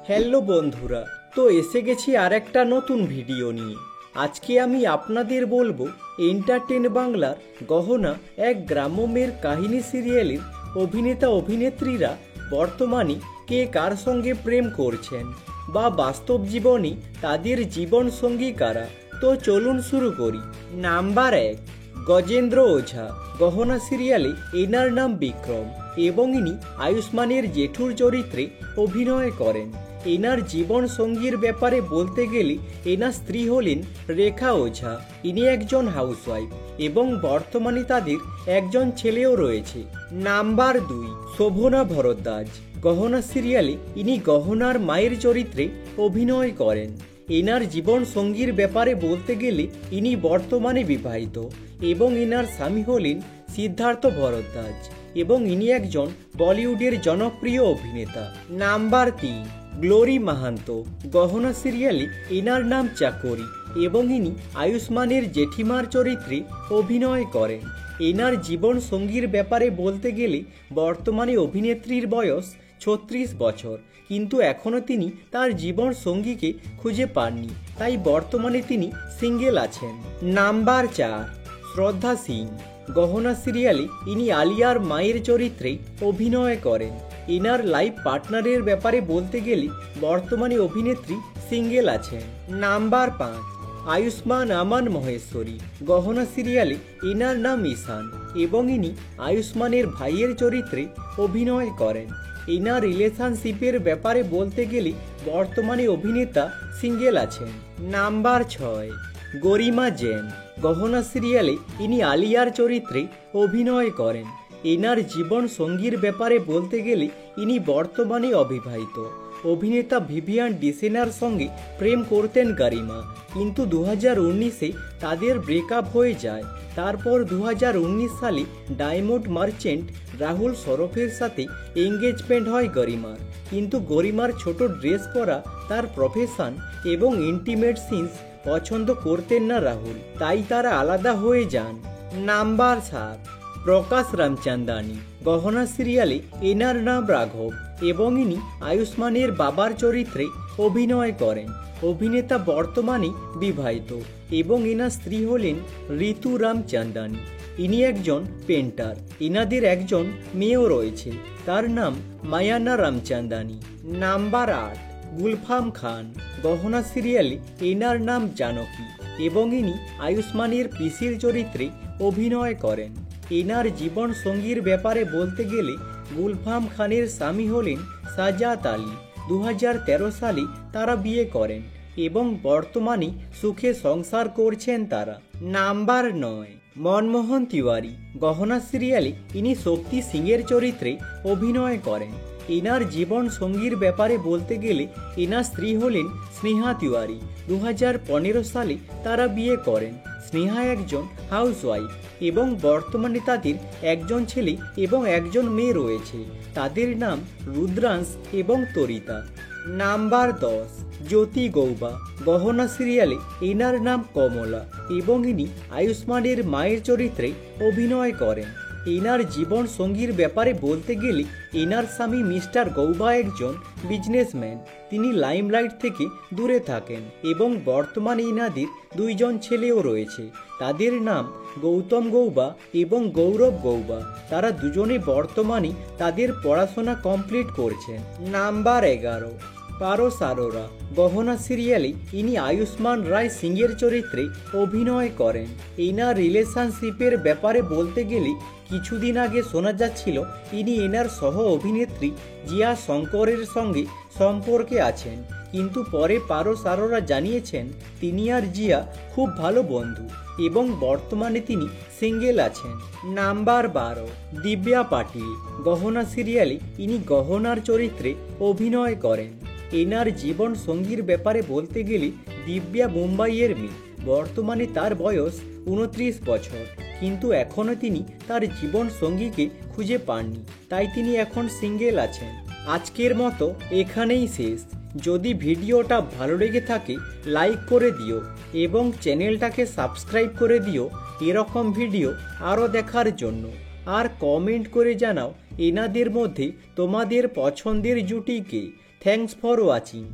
Hello বন্ধুরা, তো এসে গেছি আর একটা নতুন ভিডিও নিয়ে। আজকে আমি আপনাদের বলবো এন্টারটেন বাংলার গহনা এক গ্রাম্য মেয়ের কাহিনী সিরিয়ালের অভিনেতা অভিনেত্রীরা বর্তমানে কে কার সঙ্গে প্রেম করছেন বা বাস্তব জীবনে তাদের জীবন সঙ্গী কারা। তো চলুন শুরু করি। নাম্বার 1, গজেন্দ্র ওঝা। গহনা সিরিয়ালে এনার নাম বিক্রম এবং ইনি আয়ুষ্মানের জেঠুর চরিত্রে অভিনয় করেন। এনার জীবন সঙ্গীর ব্যাপারে বলতে গেলে এনার স্ত্রী হলেন রেখা ওঝা। ইনি একজন হাউসওয়াইফ এবং বর্তমানে তাদের একজন ছেলেও রয়েছে। নাম্বার 2, শোভনা ভরদ্বাজ। গহনা সিরিয়ালে ইনি গহনার মায়ের চরিত্রে অভিনয় করেন। এনার জীবন সঙ্গীর ব্যাপারে বলতে গেলে ইনি বর্তমানে বিবাহিত এবং এনার স্বামী হলেন সিদ্ধার্থ ভরদ্বাজ এবং ইনি একজন বলিউডের জনপ্রিয় অভিনেতা। Number 3, glory Mahanta. গহনা সিরিয়ালে এনার নাম চাকরি এবং ইনি আয়ুষ্মানের জেঠিমার চরিত্রে অভিনয় করেন। এনার জীবন সঙ্গীর ব্যাপারে বলতে গেলে বর্তমানে অভিনেত্রীর বয়স 36 বছর, কিন্তু এখনও তিনি তার জীবন সঙ্গীকে খুঁজে পাননি, তাই বর্তমানে তিনি সিঙ্গেল আছেন। নাম্বার 4, শ্রদ্ধা সিং। গহনা সিরিয়ালে ইনি আলিয়ার মায়ের চরিত্রে অভিনয় করেন। এনার লাইফ পার্টনারের ব্যাপারে বলতে গেলে বর্তমানে অভিনেত্রী সিঙ্গেল আছেন। নাম্বার 5, আয়ুষ্মান আমান মহেশ্বরী। গহনা সিরিয়ালে এনার নাম ঈশান এবং ইনি আয়ুষ্মানের ভাইয়ের চরিত্রে অভিনয় করেন। এনার রিলেশনশিপের ব্যাপারে বলতে গেলে বর্তমানে অভিনেতা সিঙ্গেল আছেন। নাম্বার 6, গরিমা জেন। গহনা সিরিয়ালে ইনি আলিয়ার চরিত্রে অভিনয় করেন। এনার জীবন সঙ্গীর ব্যাপারে বলতে গেলে ইনি বর্তমানে অবিবাহিত। অভিনেতা ভিভিয়ান ডিসেনার সঙ্গে প্রেম করতেন গরিমা, কিন্তু 2019-এ তাদের ব্রেকআপ হয়ে যায়। তারপর 2019 সালে ডায়মন্ড মার্চেন্ট রাহুল সরফের সাথে এঙ্গেজমেন্ট হয় গরিমার, কিন্তু গরিমার ছোট ড্রেস পরা, তার প্রফেশন এবং ইন্টিমেট সিনস পছন্দ করতেন না রাহুল, তাই তারা আলাদা হয়ে যান। নাম্বার 7, প্রকাশ রামচন্দানি। গহনা সিরিয়ালে এনার নাম রাঘব এবং ইনি আয়ুষ্মানের বাবার চরিত্রে অভিনয় করেন। অভিনেতা বর্তমানে বিবাহিত এবং এনার স্ত্রী হলেন ঋতু রামচন্দানি। ইনি একজন পেন্টার। এনাদের একজন মেয়েও রয়েছে, তার নাম মায়ানা রামচন্দানি। নাম্বার 8, গুলফাম খান। গহনা সিরিয়ালে এনার নাম জানকী এবং ইনি আয়ুষ্মানের পিসির চরিত্রে অভিনয় করেন। এনার জীবন সঙ্গীর ব্যাপারে বলতে গেলে গুলফাম খানের স্বামী হলেন সাজাত আলী। 2013 সালে তারা বিয়ে করেন এবং বর্তমানে সুখে সংসার করছেন তারা। নাম্বার 9, মনমোহন তিওয়ারি। গহনা সিরিয়ালে ইনি শক্তি সিংয়ের চরিত্রে অভিনয় করেন। এনার জীবন সঙ্গীর ব্যাপারে বলতে গেলে এনার স্ত্রী হলেন স্নেহা তিওয়ারি। 2015 সালে তারা বিয়ে করেন। স্নেহা একজন হাউসওয়াইফ এবং বর্তমানে তাদের একজন ছেলে এবং একজন মেয়ে রয়েছে। তাদের নাম রুদ্রাংশ এবং তরিতা। নাম্বার 10, জ্যোতি গৌবা। গহনা সিরিয়ালে এনার নাম কমলা এবং ইনি আয়ুষ্মানের মায়ের চরিত্রে অভিনয় করেন। এনার জীবন সঙ্গীর ব্যাপারে বলতে গেলে এনার স্বামী মিস্টার গৌবা একজন বিজনেসম্যান। তিনি লাইমলাইট থেকে দূরে থাকেন এবং বর্তমানে এনাদের দুইজন ছেলেও রয়েছে। তাদের নাম গৌতম গৌবা এবং গৌরব গৌবা। তারা দুজনে বর্তমানে তাদের পড়াশোনা কমপ্লিট করছেন। নাম্বার 11, পারস আরোরা। গহনা সিরিয়ালে ইনি আয়ুষ্মান রায় সিংয়ের চরিত্রে অভিনয় করেন। এনার রিলেশনশিপের ব্যাপারে বলতে গেলে কিছুদিন আগে শোনা যাচ্ছিল ইনি এনার সহ অভিনেত্রী জিয়া শঙ্করের সঙ্গে সম্পর্কে আছেন, কিন্তু পরে পারস আরোরা জানিয়েছেন তিনি আর জিয়া খুব ভালো বন্ধু এবং বর্তমানে তিনি সিঙ্গেল আছেন। নাম্বার 12, দিব্যা পাটিল। গহনা সিরিয়ালে ইনি গহনার চরিত্রে অভিনয় করেন। এনার জীবন সঙ্গীর ব্যাপারে বলতে গেলে দিব্যা মুম্বাইয়ের মেয়ে। বর্তমানে তার বয়স 29 বছর, কিন্তু এখনও তিনি তার জীবন সঙ্গীকে খুঁজে পাননি, তাই তিনি এখন সিঙ্গেল আছেন। আজকের মতো এখানেই শেষ। যদি ভিডিওটা ভালো লেগে থাকে লাইক করে দিও এবং চ্যানেলটাকে সাবস্ক্রাইব করে দিও এরকম ভিডিও আরও দেখার জন্য। আর কমেন্ট করে জানাও এনাদের মধ্যে তোমাদের পছন্দের জুটি কে। Thanks for watching.